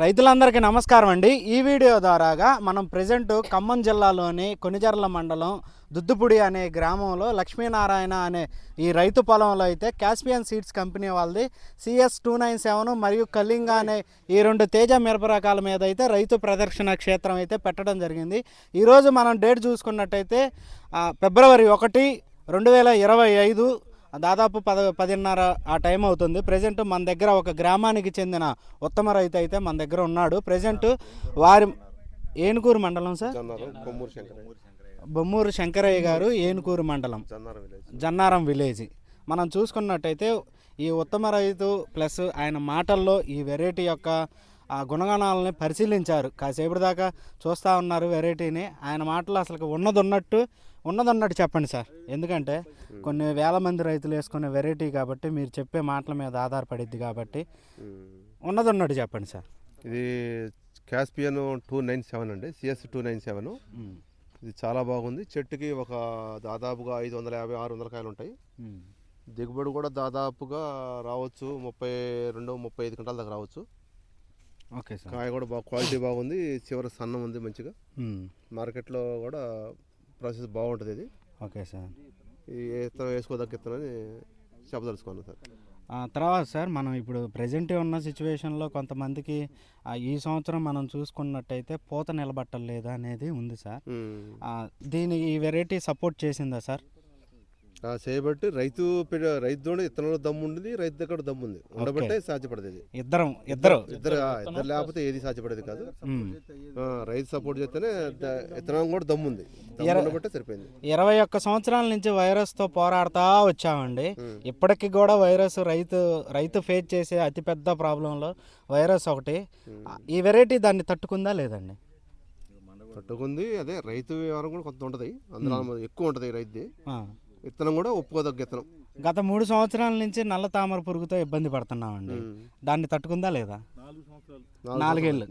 రైతులందరికీ నమస్కారం అండి. ఈ వీడియో ద్వారాగా మనం ప్రజెంట్ ఖమ్మం జిల్లాలోని కొనిజర్ల మండలం దుద్దుపుడి అనే గ్రామంలో లక్ష్మీనారాయణ అనే ఈ రైతు పొలంలో అయితే కాస్పియన్ సీడ్స్ కంపెనీ వాళ్ళది CS297 మరియు కళింగ అనే ఈ రెండు తేజ మిరప రకాల మీద అయితే రైతు ప్రదర్శన క్షేత్రం అయితే పెట్టడం జరిగింది. ఈరోజు మనం డేట్ చూసుకున్నట్టయితే ఫిబ్రవరి 1, 2025 దాదాపు 10:30 ఆ టైం అవుతుంది. ప్రజెంట్ మన దగ్గర ఒక గ్రామానికి చెందిన ఉత్తమ రైతు అయితే మన దగ్గర ఉన్నాడు. ప్రజెంట్ వారి ఏనుకూరు మండలం సార్, బొమ్మూరు శంకరయ్య గారు, ఏనుకూరు మండలం, జన్నారం విలేజ్. మనం చూసుకున్నట్టయితే ఈ ఉత్తమ రైతు ప్లస్ ఆయన మాటల్లో ఈ వెరైటీ యొక్క గుణగణాలని పరిశీలించారు. కాసేపటి దాకా చూస్తూ ఉన్నారు వెరైటీని. ఆయన మాటలు అసలు ఉన్నదన్నట్టు చెప్పండి సార్. ఎందుకంటే కొన్ని వేల మంది రైతులు వేసుకునే వెరైటీ కాబట్టి మీరు చెప్పే మాటల మీద ఆధారపడిద్ది కాబట్టి ఉన్నదన్నట్టు చెప్పండి సార్. ఇది కాస్పియన్ 297 అండి, CS297. ఇది చాలా బాగుంది. చెట్టుకి ఒక దాదాపుగా 550-600 కాయలు ఉంటాయి. దిగుబడి కూడా దాదాపుగా రావచ్చు 32-35 క్వింటాల దాకా రావచ్చు. Okay sir. కాయ కూడా క్వాలిటీ బాగుంది, చివరి సన్నం ఉంది మంచిగా. మార్కెట్లో కూడా ప్రాసెస్ బాగుంటుంది ఇది. Okay sir. ఈ విత్తనం వేసుకోదగ్గ విత్తనని చెప్పదలుచుకున్నాను సార్. తర్వాత సార్ మనం ఇప్పుడు ప్రజెంట్ ఉన్న సిచ్యువేషన్లో కొంతమందికి ఈ సంవత్సరం మనం చూసుకున్నట్టయితే పూత నిలబట్టలేదా అనేది ఉంది సార్. ఈ వెరైటీ సపోర్ట్ చేసిందా సార్? చేయబట్టి రైతు ఇత్తనంలో దమ్ము ఉంది, రైతు దగ్గర దమ్ము ఉంది, ఉండబట్టే సాధ్యపడేది. ఇద్దరు లేకపోతే ఏది సాధ్యపడేది కాదు. రైతు సపోర్ట్ చేస్తేనే ఇత్తనం కూడా దమ్ము ఉంది, ఉండబట్టే సరిపోయింది. 21 సంవత్సరాల నుంచి వైరస్తో పోరాడుతూ వచ్చామండి. ఇప్పటికీ కూడా వైరస్ రైతు ఫేస్ చేసే అతిపెద్ద ప్రాబ్లంలో వైరస్ ఒకటి. ఈ వెరైటీ దాన్ని తట్టుకుందా లేదండి? తట్టుకుంది. అదే రైతు వ్యవహారం కూడా కొంత ఉంటుంది, అందులో ఎక్కువ ఉంటుంది రైతుది. విత్తనం కూడా ఒప్పుకోదగ్గ విత్తనం. గత 3 సంవత్సరాల నుంచి నల్ల తామర పురుగుతో ఇబ్బంది పడుతున్నామండి. దాన్ని తట్టుకుందా లేదా? 4 ఏళ్ళు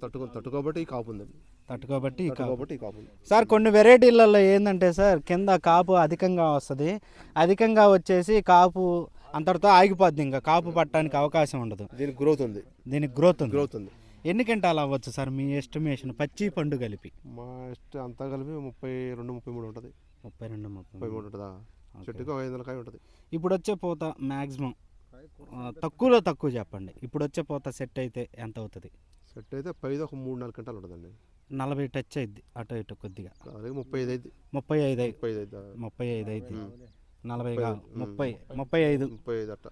తట్టుకోబట్టి ఈ కాపు ఉంది. తట్టుకోబట్టి సార్ కొన్ని వెరైటీలలో ఏంటంటే సార్ కింద కాపు అధికంగా వస్తుంది. అధికంగా వచ్చేసి కాపు అంతటితో ఆగిపోద్ది, ఇంకా కాపు పట్టడానికి అవకాశం ఉండదు. దీనికి గ్రోత్ ఉంది. ఎన్ని క్వింటాలు అవ్వచ్చు సార్ మీ ఎస్టిమేషన్? పచ్చి పండు కలిపి మా అంతా కలిపి 32-33 ఉంటుంది. 32-33 ఉంటుందా? చెట్టుకు 500 కాయ ఉంటుంది. ఇప్పుడు వచ్చే పూత మ్యాక్సిమం తక్కువలో తక్కువ చెప్పండి. ఇప్పుడు వచ్చే పూత సెట్ అయితే ఎంత అవుతుంది? సెట్ అయితే 5 ఒక 3-4 క్వింటాలు ఉంటుందండి. 40 టచ్ అయింది అటు ఇటు కొద్దిగా. 35 అయింది. 35 అయింది. 40 35 అట్ట.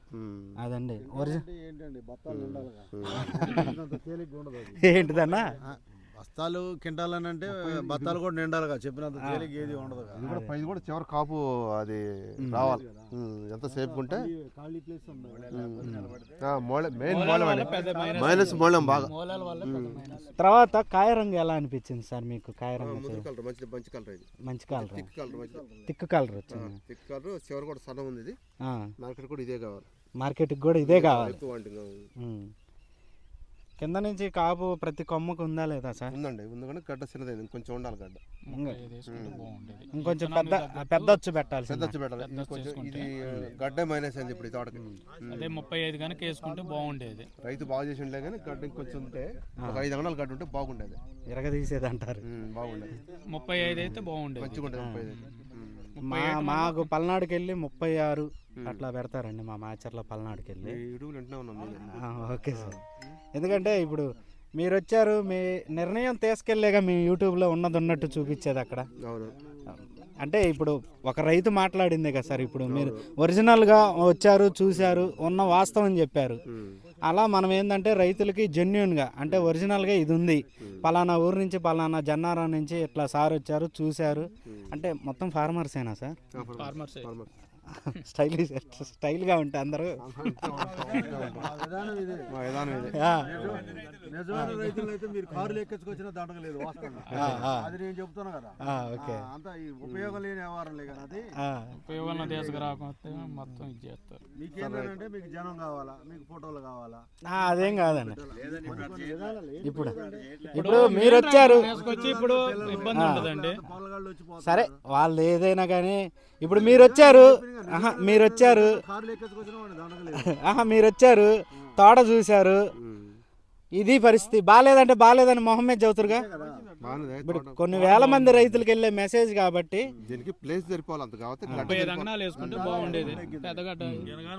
అదండి ఏంటిదన్నా? బస్తాలు కింటాలని అంటే బస్తాలు కూడా నిండాలిగా, చెప్పినంత తేలిక ఏది ఉండదు. పైది కూడా చివరి కాపు అది రావాలి. ఎంత సేపు ఉంటే మైనస్ మూలం బాగా. తర్వాత కాయ రంగు ఎలా అనిపించింది సార్ మీకు? కాయ రంగు మంచి కలర్, థిక్ కలర్ వచ్చింది. థిక్ కలర్ చివరి కూడా సన్నం ఉంది. ఇది మార్కెట్ కూడా ఇదే కావాలి. మార్కెట్కి కూడా ఇదే కావాలి. కింద నుంచి కాపు ప్రతి కొమ్మకు ఉందా లేదా సార్? ఉందండి, ఉంది కానీ గడ్డ చిన్నది, ఇంకొంచెం ఉండాలి గడ్డ. ఇంకొంచెం పెద్ద వచ్చి పెట్టాలి. ఇది గడ్డ మైనస్ అయింది ఇప్పుడు ఈ తోటకి. అదే 35 కనుక వేసుకుంటే బాగుండేది. రైతు బాగా చేసి ఉండలే కానీ గడ్డ ఇంకొంచెం ఉంటే ఒక 5 అంగళాలు గడ్డ ఉంటే బాగుండేది. ఎరగదీసేది అంటారు. బాగుండేది. 35 అయితే బాగుండేది, మంచిగా ఉండేది. 35 మాకు పల్నాడుకి వెళ్ళి 36 అట్లా పెడతారండి. మా మాచర్ల పల్నాడుకి వెళ్ళి. Okay sir. ఎందుకంటే ఇప్పుడు మీరు వచ్చారు, మీ నిర్ణయం తీసుకెళ్ళలేగా మీ యూట్యూబ్లో ఉన్నట్టు చూపించేది అక్కడ. అంటే ఇప్పుడు ఒక రైతు మాట్లాడిందే కదా సార్. ఇప్పుడు మీరు ఒరిజినల్గా వచ్చారు, చూశారు, ఉన్న వాస్తవం చెప్పారు. అలా మనం ఏంటంటే రైతులకి జెన్యున్గా అంటే ఒరిజినల్గా ఇది ఉంది, పలానా ఊరు నుంచి పలానా జన్నారం నుంచి ఇట్లా సార్ వచ్చారు చూశారు అంటే మొత్తం ఫార్మర్సేనా సార్? స్టైల్గా ఉంటే అందరూ నిజమైన రైతులు అయితే మీరు కారులు ఎక్కించుకొచ్చినా దండగలేదు, అది నేను చెప్తున్నా కదా. అంతా ఈ ఉపయోగం లేని వ్యవహారంలే కదా. అది ఉపయోగం తీసుకురాకపోతే మొత్తం ఇది చేస్తారు. మీకేంటంటే మీకు జనం కావాలా, మీకు ఫోటోలు కావాలా? అదేం కాదండి. ఇప్పుడు మీరు వచ్చారు, ఇప్పుడు ఇబ్బంది ఉంటుందండి. సరే వాళ్ళు ఏదైనా కానీ ఇప్పుడు మీరు వచ్చారు, మీరు వచ్చారు, తోట చూశారు, ఇది పరిస్థితి. బాగాలేదంటే బాగాలేదని మొహమ్మద్ చదువుతురుగా. బాగానే ఇప్పుడు కొన్ని వేల మంది రైతులకు వెళ్ళే మెసేజ్ కాబట్టి దీనికి ప్లేస్ సరిపోవాలి అంత కాబట్టి 35 అంగనాలు వేసుకుంటే బాగుండేది. పెద్దగడ్డ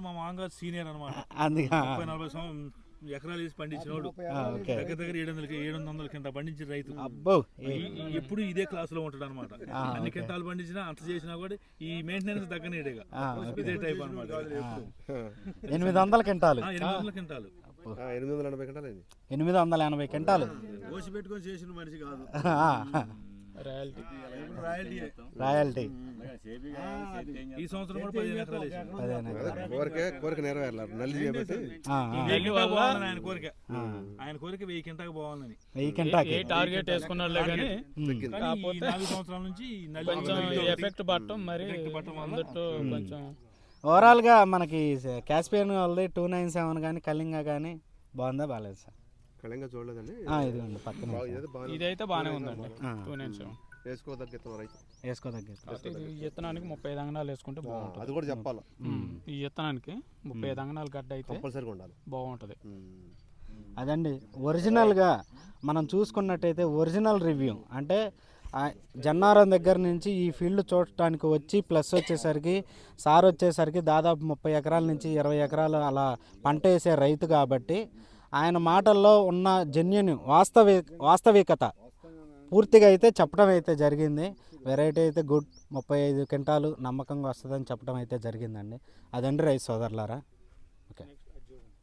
మా మామగారు సీనియర్ అనమాట. అందుకే 40 ఎకరాలు వేసి పండించినోడు. ఓకే. దగ్గర దగ్గర 700 కింద పండించిన రైతు. అబ్బో ఎప్పుడు ఇదే క్లాస్ లో ఉంటాడు అనమాట. అన్ని కింటాలు పండించినా అంత చేసినా కూడా ఈ మెయింటెనెన్స్ తగ్గనేడేగా ఇదే టైప్ అనమాట. 800 క్వింటాలు 800 కింటాలు 880 గంటలు అయింది. 880 క్వింటాలు కోసి పెట్టుకొని చేసిన మనిషి కాదు. రాయల్టీ. రాయల్టీ. ఈ సంవత్సరం కూడా 15 ఎకరాలు వేసాం. కోరిక నెరవేరాలి నల్లి చేయబట్టి. ఆయన కోరిక 1000 కింటాకు బాగుందని. 1000 క్వింటాకి ఏ టార్గెట్ వేసుకున్నాడులే కానీ కాకపోతే 4 సంవత్సరాల నుంచి కొంచెం ఎఫెక్ట్ పట్టడం మరి అందులో కొంచెం ఓవరాల్గా మనకి క్యాస్పియన్ వాళ్ళది 297 కానీ కళింగ కానీ బాగుందా బాగాలేదు సార్? కళంగా చూడలేదండి. ఇదిగోండి పక్కన ఇదైతే బాగానే ఉందండి. 297 వేసుకోదగ్గ రైతు వేసుకోదగ్గ. ఈ విత్తనానికి 35 అంగనాలు వేసుకుంటే బాగుంటుంది. అది కూడా చెప్పాలి. ఈ విత్తనానికి 35 అంగనాలు గడ్డ అయితే కంపల్సరీగా ఉండాలి. బాగుంటుంది. అదండి ఒరిజినల్గా మనం చూసుకున్నట్టయితే ఒరిజినల్ రివ్యూ అంటే జన్నారం దగ్గర నుంచి ఈ ఫీల్డ్ చూడటానికి వచ్చి ప్లస్ వచ్చేసరికి సార్ వచ్చేసరికి దాదాపు 30 ఎకరాల నుంచి 20 ఎకరాలు అలా పంట వేసే రైతు కాబట్టి ఆయన మాటల్లో ఉన్న జెన్యున్ వాస్తవికత పూర్తిగా అయితే చెప్పడం అయితే జరిగింది. వెరైటీ అయితే గుడ్ 35 క్వింటాలు నమ్మకంగా వస్తుందని చెప్పడం అయితే జరిగిందండి. అదండి రైతు సోదరులారా.